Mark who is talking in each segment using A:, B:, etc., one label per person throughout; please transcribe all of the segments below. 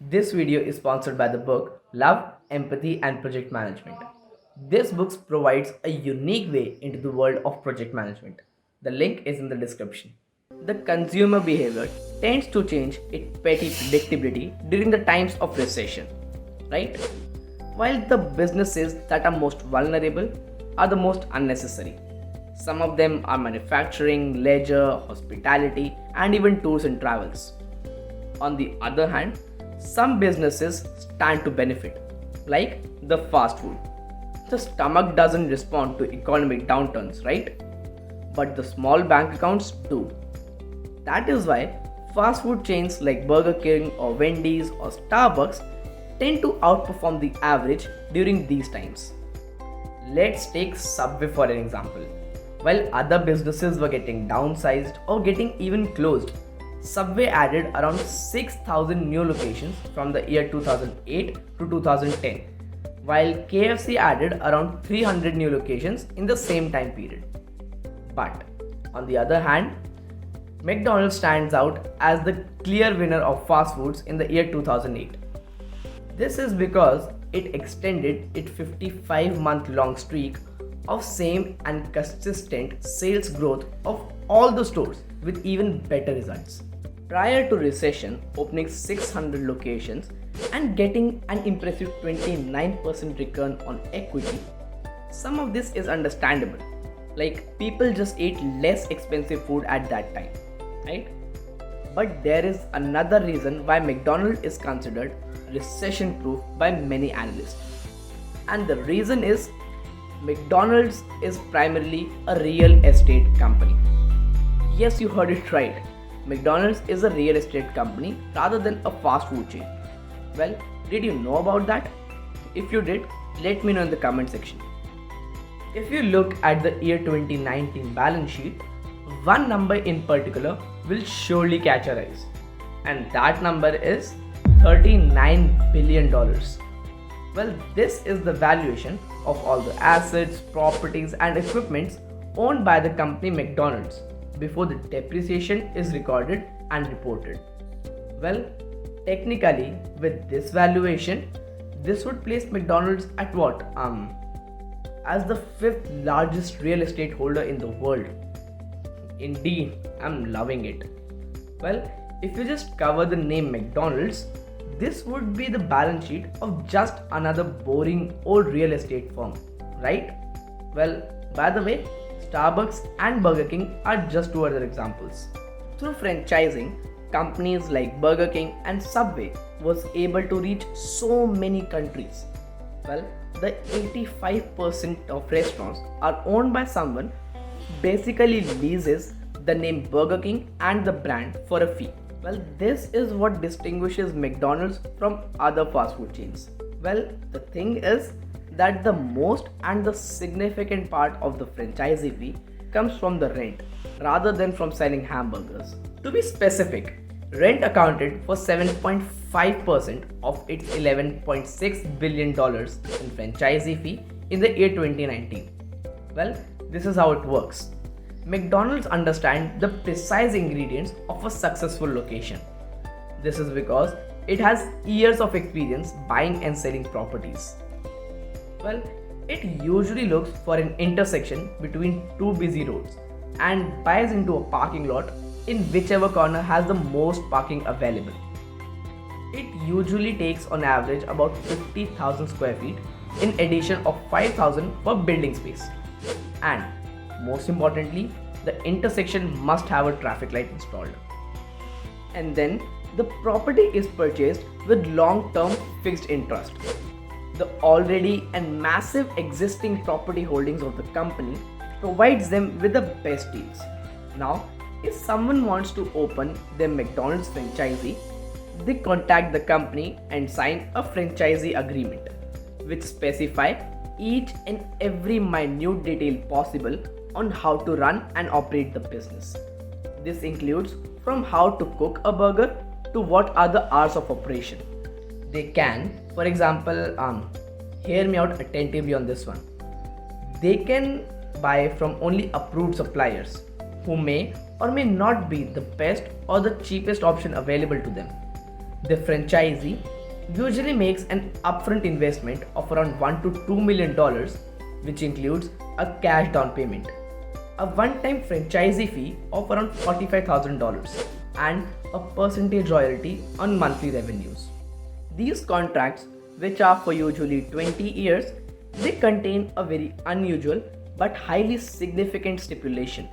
A: This video is sponsored by the book Love, Empathy and Project Management. This book provides a unique way into the world of project management. The link is in the description. The consumer behavior tends to change its petty predictability during the times of recession, right? While the businesses that are most vulnerable are the most unnecessary. Some of them are manufacturing, leisure, hospitality, and even tours and travels. On the other hand, some businesses stand to benefit, like the fast food. The stomach doesn't respond to economic downturns, right? But the small bank accounts do. That is why fast food chains like Burger King or Wendy's or Starbucks tend to outperform the average during these times. Let's take Subway for an example. While other businesses were getting downsized or getting even closed, Subway added around 6,000 new locations from the year 2008 to 2010, while KFC added around 300 new locations in the same time period. But on the other hand, McDonald's stands out as the clear winner of fast foods in the year 2008. This is because it extended its 55-month long streak of same and consistent sales growth of all the stores with even better results. Prior to recession, opening 600 locations and getting an impressive 29% return on equity, some of this is understandable. Like people just ate less expensive food at that time, right? But there is another reason why McDonald's is considered recession proof by many analysts. And the reason is McDonald's is primarily a real estate company. Yes, you heard it right. McDonald's is a real estate company rather than a fast food chain. Well, did you know about that? If you did, let me know in the comment section. If you look at the year 2019 balance sheet, one number in particular will surely catch your eyes. And that number is $39 billion. Well, this is the valuation of all the assets, properties, and equipments owned by the company McDonald's before the depreciation is recorded and reported. Well, technically, with this valuation, this would place McDonald's at what? As the fifth largest real estate holder in the world. Indeed, I'm loving it. Well, if you just cover the name McDonald's, this would be the balance sheet of just another boring old real estate firm, right? Well, by the way, Starbucks and Burger King are just two other examples. Through franchising, companies like Burger King and Subway was able to reach so many countries. Well, the 85% of restaurants are owned by someone who basically leases the name Burger King and the brand for a fee. Well, this is what distinguishes McDonald's from other fast food chains. Well, the thing is that the most and the significant part of the franchisee fee comes from the rent rather than from selling hamburgers. To be specific, rent accounted for 7.5% of its $11.6 billion in franchisee fee in the year 2019. Well, this is how it works. McDonald's understands the precise ingredients of a successful location. This is because it has years of experience buying and selling properties. Well, it usually looks for an intersection between two busy roads and buys into a parking lot in whichever corner has the most parking available. It usually takes on average about 50,000 square feet in addition of 5,000 for building space. And most importantly, the intersection must have a traffic light installed. And then the property is purchased with long-term fixed interest. The already and massive existing property holdings of the company provides them with the best deals. Now, if someone wants to open their McDonald's franchisee, they contact the company and sign a franchisee agreement, which specify each and every minute detail possible on how to run and operate the business. This includes from how to cook a burger to what are the hours of operation. They can, for example, hear me out attentively on this one. They can buy from only approved suppliers who may or may not be the best or the cheapest option available to them. The franchisee usually makes an upfront investment of around $1 to $2 million, which includes a cash down payment, a one-time franchisee fee of around $45,000, and a percentage royalty on monthly revenues. These contracts, which are for usually 20 years, they contain a very unusual but highly significant stipulation,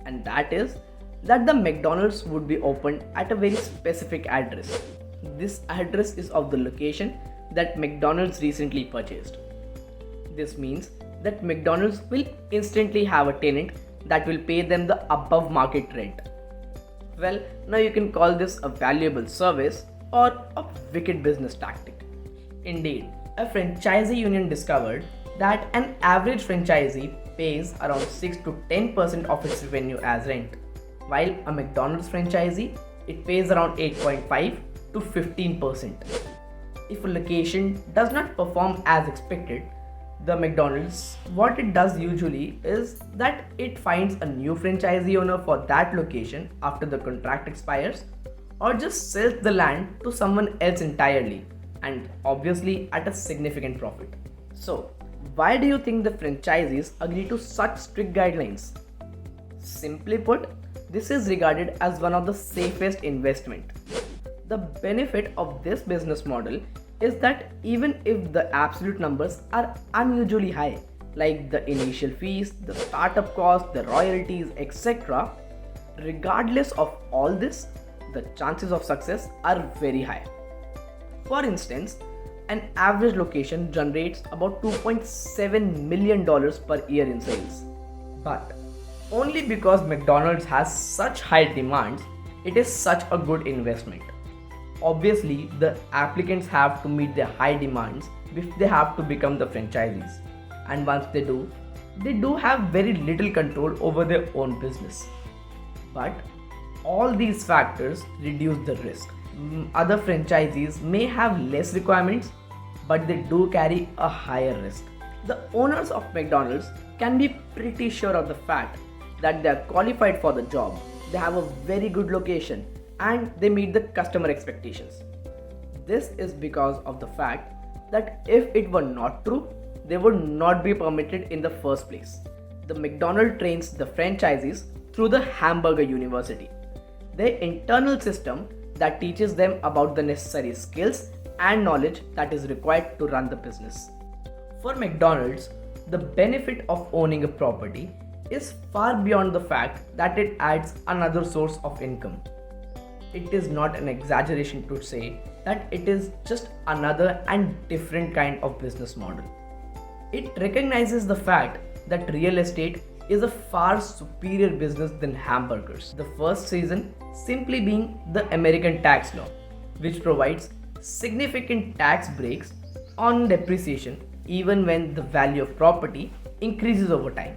A: and that is that the McDonald's would be opened at a very specific address. This address is of the location that McDonald's recently purchased. This means that McDonald's will instantly have a tenant that will pay them the above market rent. Well, now you can call this a valuable service or a wicked business tactic. Indeed, a franchisee union discovered that an average franchisee pays around 6 to 10% of its revenue as rent, while a McDonald's franchisee it pays around 8.5 to 15%. If a location does not perform as expected, the McDonald's, what it does usually is that it finds a new franchisee owner for that location after the contract expires, or just sells the land to someone else entirely, and obviously at a significant profit. So, why do you think the franchisees agree to such strict guidelines? Simply put, this is regarded as one of the safest investment. The benefit of this business model is that even if the absolute numbers are unusually high, like the initial fees, the startup costs, the royalties, etc., regardless of all this, the chances of success are very high. For instance, an average location generates about $2.7 million per year in sales. But only because McDonald's has such high demands, it is such a good investment. Obviously, the applicants have to meet their high demands if they have to become the franchisees. And once they do have very little control over their own business. But all these factors reduce the risk. Other franchisees may have less requirements, but they do carry a higher risk. The owners of McDonald's can be pretty sure of the fact that they are qualified for the job, they have a very good location, and they meet the customer expectations. This is because of the fact that if it were not true, they would not be permitted in the first place. The McDonald's trains the franchisees through the Hamburger University, their internal system that teaches them about the necessary skills and knowledge that is required to run the business. For McDonald's, the benefit of owning a property is far beyond the fact that it adds another source of income. It is not an exaggeration to say that it is just another and different kind of business model. It recognizes the fact that real estate is a far superior business than hamburgers. The first reason simply being the American tax law, which provides significant tax breaks on depreciation even when the value of property increases over time.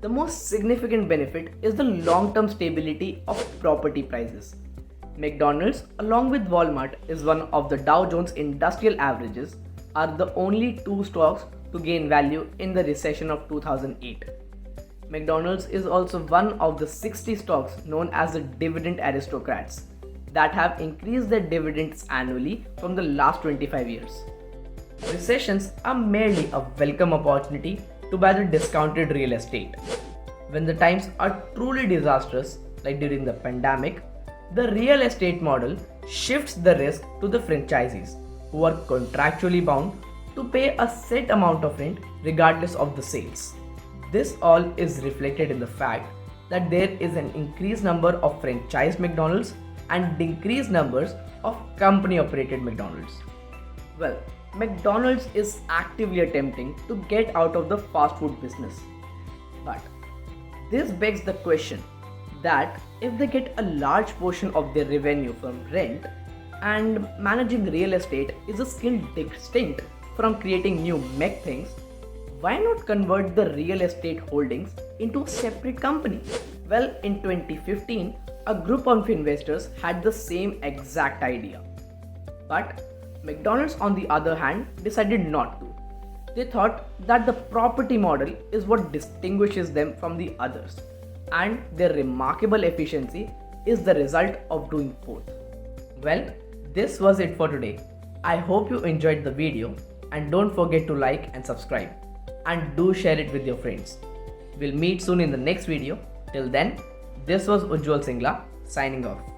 A: The most significant benefit is the long-term stability of property prices. McDonald's, along with Walmart, is one of the Dow Jones Industrial Averages, are the only two stocks to gain value in the recession of 2008. McDonald's is also one of the 60 stocks known as the dividend aristocrats that have increased their dividends annually from the last 25 years. Recessions are merely a welcome opportunity to buy the discounted real estate. When the times are truly disastrous, like during the pandemic, the real estate model shifts the risk to the franchisees, who are contractually bound to pay a set amount of rent regardless of the sales. This all is reflected in the fact that there is an increased number of franchised McDonald's and decreased numbers of company-operated McDonald's. Well, McDonald's is actively attempting to get out of the fast food business. But this begs the question that if they get a large portion of their revenue from rent, and managing real estate is a skill distinct from creating new Mac things, why not convert the real estate holdings into a separate company? Well, in 2015, a group of investors had the same exact idea. But McDonald's, on the other hand, decided not to. They thought that the property model is what distinguishes them from the others, and their remarkable efficiency is the result of doing both. Well, this was it for today. I hope you enjoyed the video and don't forget to like and subscribe and do share it with your friends. We'll meet soon in the next video. Till then, this was Ujjwal Singla signing off.